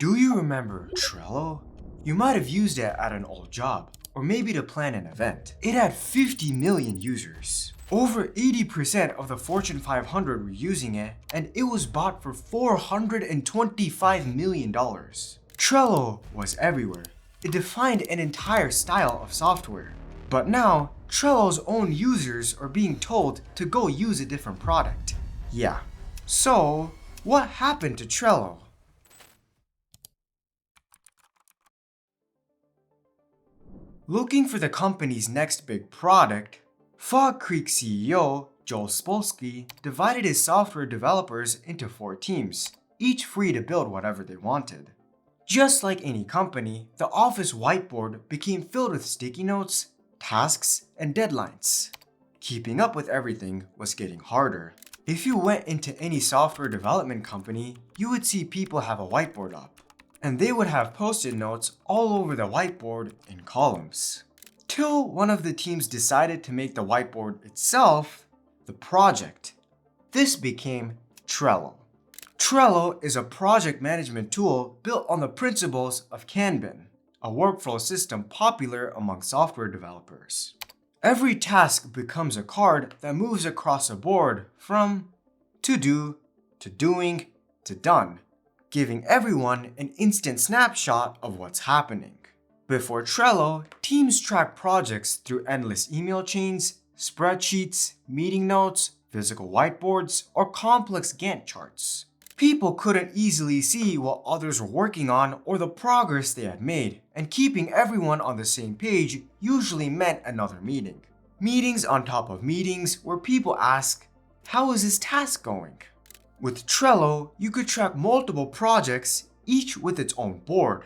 Do you remember Trello? You might have used it at an old job, or maybe to plan an event. It had 50 million users. Over 80% of the Fortune 500 were using it, and it was bought for $425 million. Trello was everywhere. It defined an entire style of software. But now, Trello's own users are being told to go use a different product. Yeah. So, what happened to Trello? Looking for the company's next big product, Fog Creek CEO Joel Spolsky divided his software developers into 4 teams, each free to build whatever they wanted. Just like any company, the office whiteboard became filled with sticky notes, tasks, and deadlines. Keeping up with everything was getting harder. If you went into any software development company, you would see people have a whiteboard up. And they would have post-it notes all over the whiteboard in columns. Till one of the teams decided to make the whiteboard itself the project. This became Trello. Trello is a project management tool built on the principles of Kanban, a workflow system popular among software developers. Every task becomes a card that moves across a board from to do, to doing, to done, giving everyone an instant snapshot of what's happening. Before Trello, teams tracked projects through endless email chains, spreadsheets, meeting notes, physical whiteboards, or complex Gantt charts. People couldn't easily see what others were working on or the progress they had made, and keeping everyone on the same page usually meant another meeting. Meetings on top of meetings where people ask, "How is this task going?" With Trello, you could track multiple projects, each with its own board.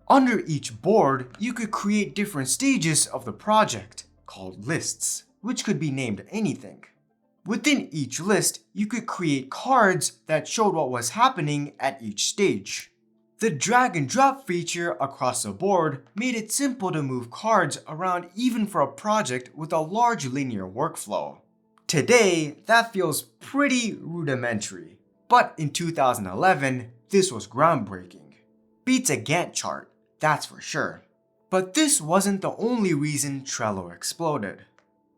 Under each board, you could create different stages of the project, called lists, which could be named anything. Within each list, you could create cards that showed what was happening at each stage. The drag and drop feature across the board made it simple to move cards around even for a project with a large linear workflow. Today, that feels pretty rudimentary, but in 2011, this was groundbreaking. Beats a Gantt chart, that's for sure. But this wasn't the only reason Trello exploded.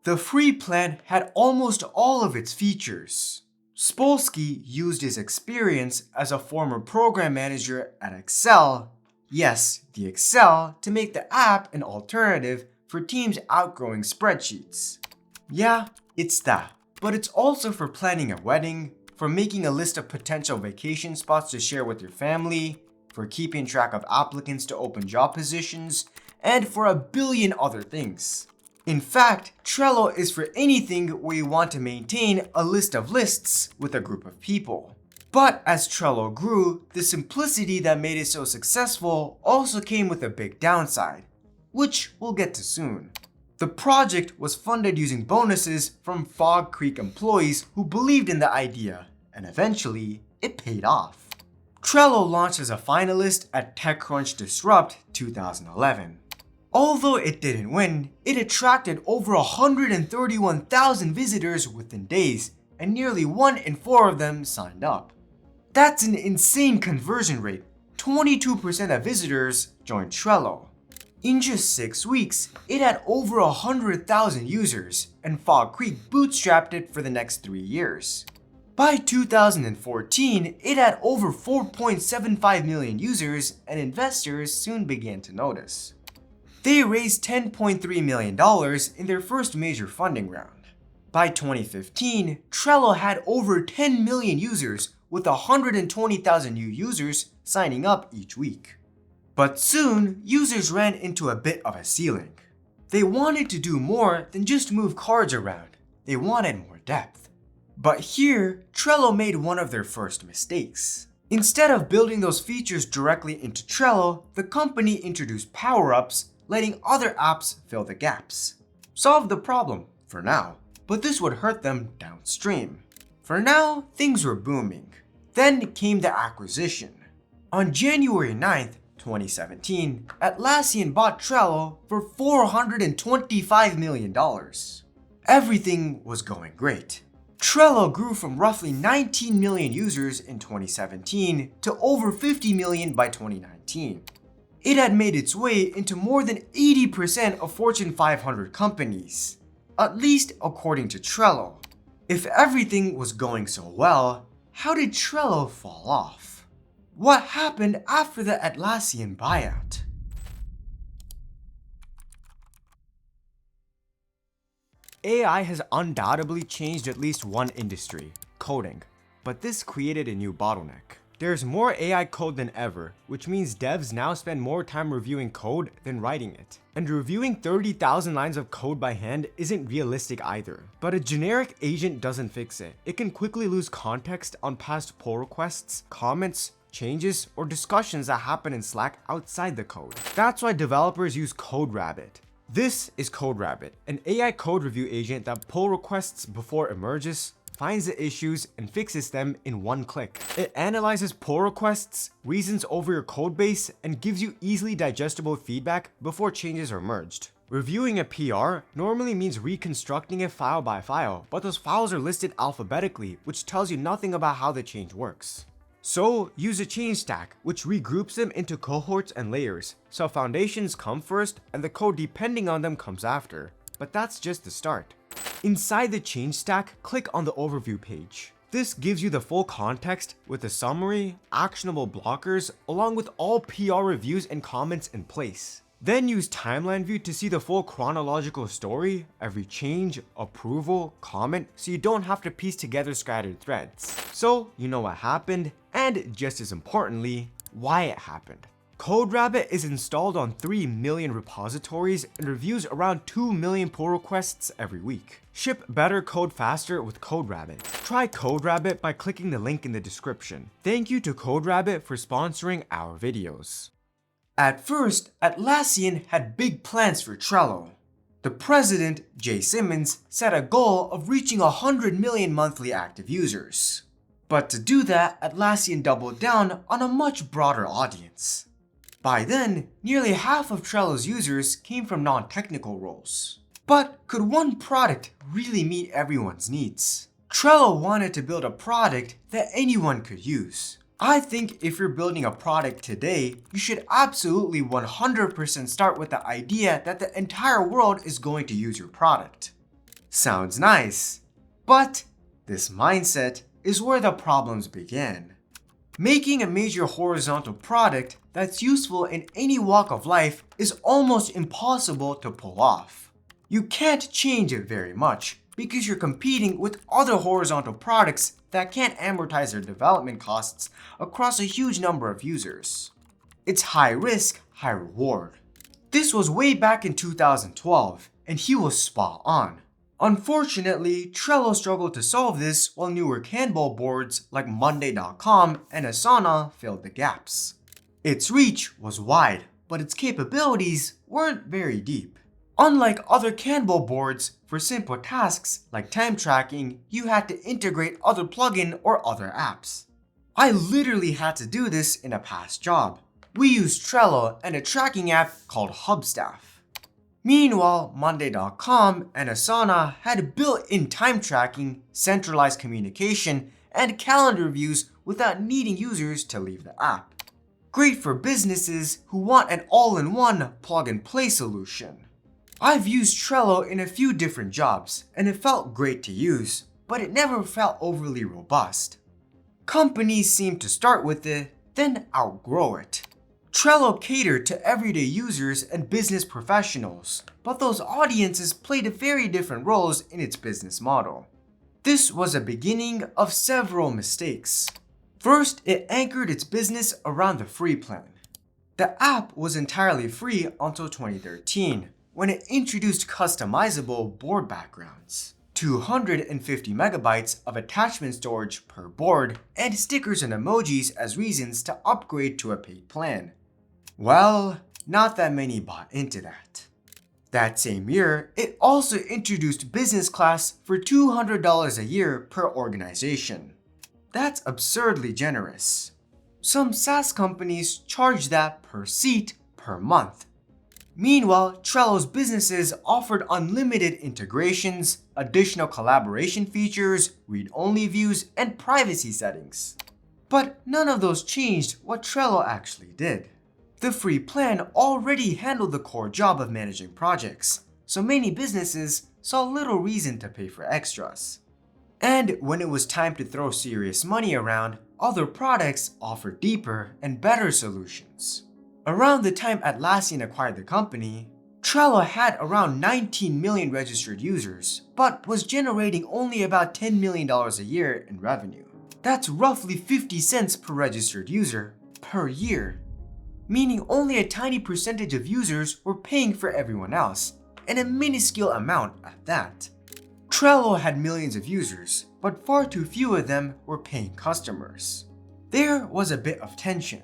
The free plan had almost all of its features. Spolsky used his experience as a former program manager at Excel, yes, the Excel, to make the app an alternative for teams outgrowing spreadsheets. Yeah, it's that, but it's also for planning a wedding, for making a list of potential vacation spots to share with your family, for keeping track of applicants to open job positions, and for a billion other things. In fact, Trello is for anything where you want to maintain a list of lists with a group of people. But as Trello grew, the simplicity that made it so successful also came with a big downside, which we'll get to soon. The project was funded using bonuses from Fog Creek employees who believed in the idea, and eventually, it paid off. Trello launched as a finalist at TechCrunch Disrupt 2011. Although it didn't win, it attracted over 131,000 visitors within days, and nearly 1 in 4 of them signed up. That's an insane conversion rate. 22% of visitors joined Trello. In just 6 weeks, it had over 100,000 users, and Fog Creek bootstrapped it for the next 3 years. By 2014, it had over 4.75 million users, and investors soon began to notice. They raised $10.3 million in their first major funding round. By 2015, Trello had over 10 million users, with 120,000 new users signing up each week. But soon, users ran into a bit of a ceiling. They wanted to do more than just move cards around. They wanted more depth. But here, Trello made one of their first mistakes. Instead of building those features directly into Trello, the company introduced power-ups, letting other apps fill the gaps. Solved the problem, for now, but this would hurt them downstream. For now, things were booming. Then came the acquisition. On January 9th, 2017, Atlassian bought Trello for $425 million. Everything was going great. Trello grew from roughly 19 million users in 2017 to over 50 million by 2019. It had made its way into more than 80% of Fortune 500 companies, at least according to Trello. If everything was going so well, how did Trello fall off? What happened after the Atlassian buyout? AI has undoubtedly changed at least one industry, coding. But this created a new bottleneck. There's more AI code than ever, which means devs now spend more time reviewing code than writing it. And reviewing 30,000 lines of code by hand isn't realistic either. But a generic agent doesn't fix it. It can quickly lose context on past pull requests, comments, changes, or discussions that happen in Slack outside the code. That's why developers use CodeRabbit. This is CodeRabbit, an AI code review agent that pull requests before it merges, finds the issues, and fixes them in one click. It analyzes pull requests, reasons over your codebase, and gives you easily digestible feedback before changes are merged. Reviewing a PR normally means reconstructing it file by file, but those files are listed alphabetically, which tells you nothing about how the change works. So use a change stack, which regroups them into cohorts and layers, so foundations come first and the code depending on them comes after. But that's just the start. Inside the change stack, click on the overview page. This gives you the full context with a summary, actionable blockers, along with all PR reviews and comments in place. Then use timeline view to see the full chronological story, every change, approval, comment, so you don't have to piece together scattered threads. So you know what happened, and just as importantly, why it happened. CodeRabbit is installed on 3 million repositories and reviews around 2 million pull requests every week. Ship better code faster with CodeRabbit. Try CodeRabbit by clicking the link in the description. Thank you to CodeRabbit for sponsoring our videos. At first, Atlassian had big plans for Trello. The president, Jay Simmons, set a goal of reaching 100 million monthly active users. But to do that, Atlassian doubled down on a much broader audience. By then, nearly half of Trello's users came from non-technical roles. But could one product really meet everyone's needs? Trello wanted to build a product that anyone could use. I think if you're building a product today, you should absolutely 100% start with the idea that the entire world is going to use your product. Sounds nice, but this mindset is where the problems began. Making a major horizontal product that's useful in any walk of life is almost impossible to pull off. You can't change it very much because you're competing with other horizontal products that can't amortize their development costs across a huge number of users. It's high risk, high reward. This was way back in 2012, and he was spot on. Unfortunately, Trello struggled to solve this while newer Kanban boards like Monday.com and Asana filled the gaps. Its reach was wide, but its capabilities weren't very deep. Unlike other Kanban boards, for simple tasks like time tracking, you had to integrate other plugin or other apps. I literally had to do this in a past job. We used Trello and a tracking app called Hubstaff. Meanwhile, Monday.com and Asana had built-in time tracking, centralized communication, and calendar views without needing users to leave the app. Great for businesses who want an all-in-one plug-and-play solution. I've used Trello in a few different jobs, and it felt great to use, but it never felt overly robust. Companies seem to start with it, then outgrow it. Trello catered to everyday users and business professionals, but those audiences played very different roles in its business model. This was a beginning of several mistakes. First, it anchored its business around the free plan. The app was entirely free until 2013, when it introduced customizable board backgrounds, 250 megabytes of attachment storage per board, and stickers and emojis as reasons to upgrade to a paid plan. Well, not that many bought into that. That same year, it also introduced business class for $200 a year per organization. That's absurdly generous. Some SaaS companies charge that per seat per month. Meanwhile, Trello's businesses offered unlimited integrations, additional collaboration features, read-only views, and privacy settings. But none of those changed what Trello actually did. The free plan already handled the core job of managing projects, so many businesses saw little reason to pay for extras. And when it was time to throw serious money around, other products offered deeper and better solutions. Around the time Atlassian acquired the company, Trello had around 19 million registered users, but was generating only about $10 million a year in revenue. That's roughly 50 cents per registered user per year, meaning only a tiny percentage of users were paying for everyone else, and a minuscule amount at that. Trello had millions of users, but far too few of them were paying customers. There was a bit of tension.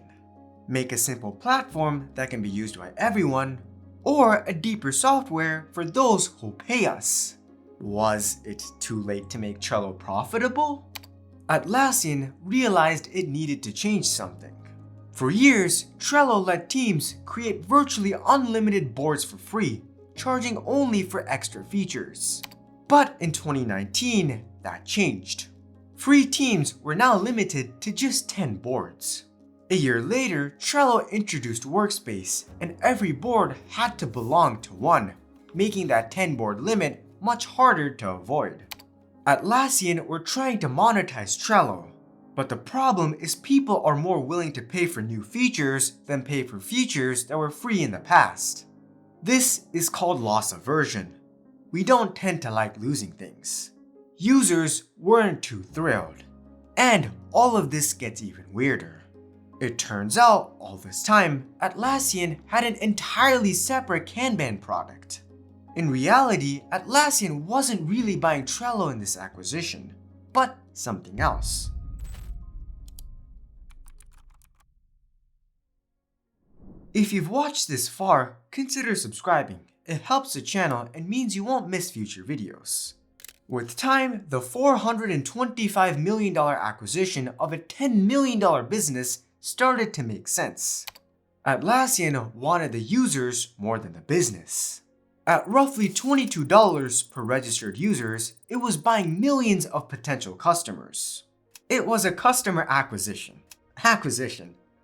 Make a simple platform that can be used by everyone, or a deeper software for those who pay us. Was it too late to make Trello profitable? Atlassian realized it needed to change something. For years, Trello let teams create virtually unlimited boards for free, charging only for extra features. But in 2019, that changed. Free teams were now limited to just 10 boards. A year later, Trello introduced Workspace, and every board had to belong to one, making that 10-board limit much harder to avoid. Atlassian were trying to monetize Trello, but the problem is people are more willing to pay for new features than pay for features that were free in the past. This is called loss aversion. We don't tend to like losing things. Users weren't too thrilled. And all of this gets even weirder. It turns out, all this time, Atlassian had an entirely separate Kanban product. In reality, Atlassian wasn't really buying Trello in this acquisition, but something else. If you've watched this far, consider subscribing. It helps the channel and means you won't miss future videos. With time, the $425 million acquisition of a $10 million business started to make sense. Atlassian wanted the users more than the business. At roughly $22 per registered users, it was buying millions of potential customers. It was a customer acquisition.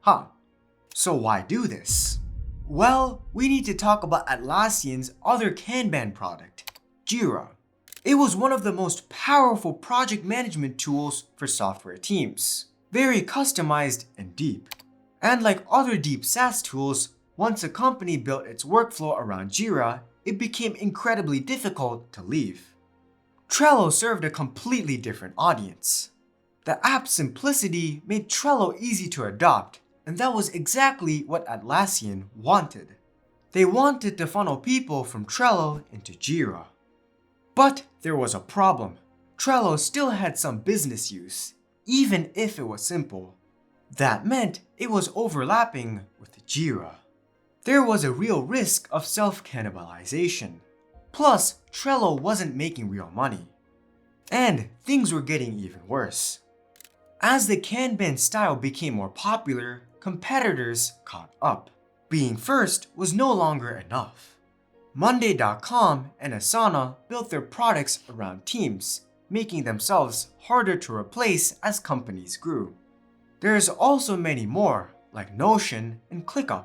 Huh. So why do this? Well, we need to talk about Atlassian's other Kanban product, Jira. It was one of the most powerful project management tools for software teams. Very customized and deep. And like other deep SaaS tools, once a company built its workflow around Jira, it became incredibly difficult to leave. Trello served a completely different audience. The app's simplicity made Trello easy to adopt, and that was exactly what Atlassian wanted. They wanted to funnel people from Trello into Jira. But there was a problem. Trello still had some business use, even if it was simple. That meant it was overlapping with Jira. There was a real risk of self-cannibalization. Plus, Trello wasn't making real money. And things were getting even worse. As the Kanban style became more popular, competitors caught up. Being first was no longer enough. Monday.com and Asana built their products around teams, making themselves harder to replace as companies grew. There's also many more, like Notion and ClickUp.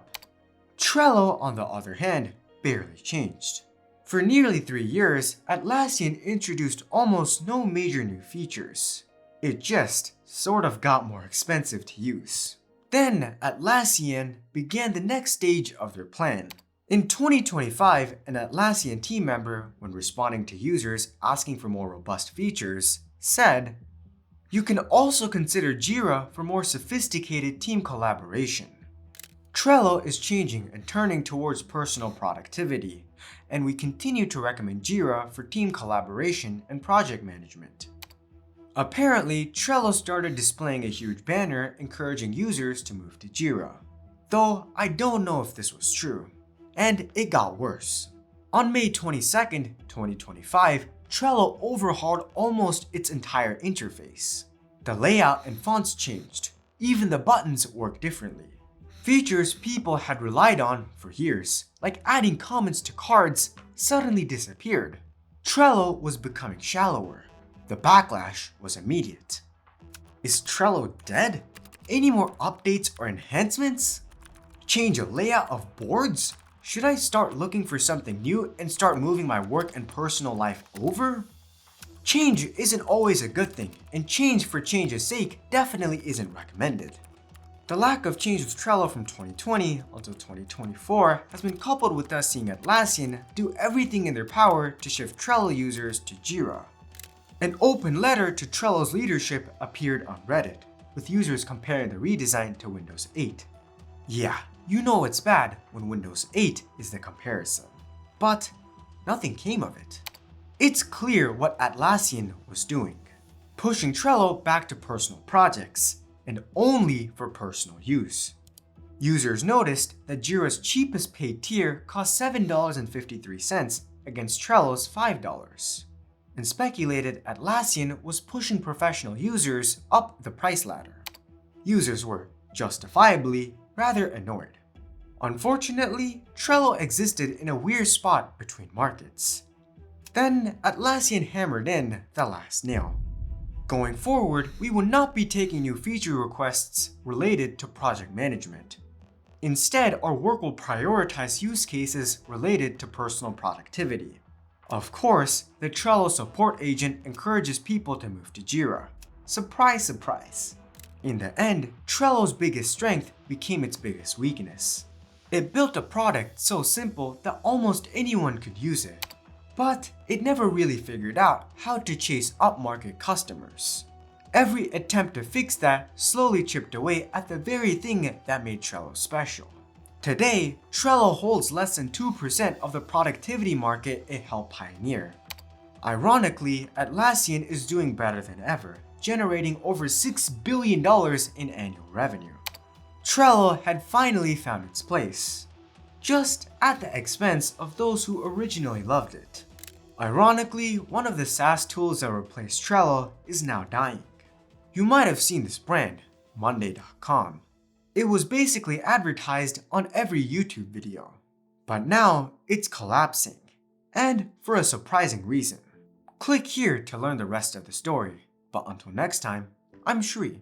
Trello, on the other hand, barely changed. For nearly 3 years, Atlassian introduced almost no major new features. It just sort of got more expensive to use. Then Atlassian began the next stage of their plan. In 2025, an Atlassian team member, when responding to users asking for more robust features, said, "You can also consider Jira for more sophisticated team collaboration." Trello is changing and turning towards personal productivity, and we continue to recommend Jira for team collaboration and project management. Apparently, Trello started displaying a huge banner encouraging users to move to Jira. Though I don't know if this was true. And it got worse. On May 22nd, 2025, Trello overhauled almost its entire interface. The layout and fonts changed. Even the buttons work differently. Features people had relied on for years, like adding comments to cards, suddenly disappeared. Trello was becoming shallower. The backlash was immediate. Is Trello dead? Any more updates or enhancements? Change a layout of boards? Should I start looking for something new and start moving my work and personal life over? Change isn't always a good thing, and change for change's sake definitely isn't recommended. The lack of change with Trello from 2020 until 2024 has been coupled with us seeing Atlassian do everything in their power to shift Trello users to Jira. An open letter to Trello's leadership appeared on Reddit, with users comparing the redesign to Windows 8. Yeah, you know it's bad when Windows 8 is the comparison. But nothing came of it. It's clear what Atlassian was doing, pushing Trello back to personal projects, and only for personal use. Users noticed that Jira's cheapest paid tier cost $7.53 against Trello's $5, and speculated Atlassian was pushing professional users up the price ladder. Users were, justifiably, rather annoyed. Unfortunately, Trello existed in a weird spot between markets. Then Atlassian hammered in the last nail. Going forward, we will not be taking new feature requests related to project management. Instead, our work will prioritize use cases related to personal productivity. Of course, the Trello support agent encourages people to move to Jira. Surprise, surprise. In the end, Trello's biggest strength became its biggest weakness. It built a product so simple that almost anyone could use it. But it never really figured out how to chase upmarket customers. Every attempt to fix that slowly chipped away at the very thing that made Trello special. Today, Trello holds less than 2% of the productivity market it helped pioneer. Ironically, Atlassian is doing better than ever, generating over $6 billion in annual revenue. Trello had finally found its place, just at the expense of those who originally loved it. Ironically, one of the SaaS tools that replaced Trello is now dying. You might have seen this brand, Monday.com. It was basically advertised on every YouTube video. But now it's collapsing, and for a surprising reason. Click here to learn the rest of the story. But until next time, I'm Shri.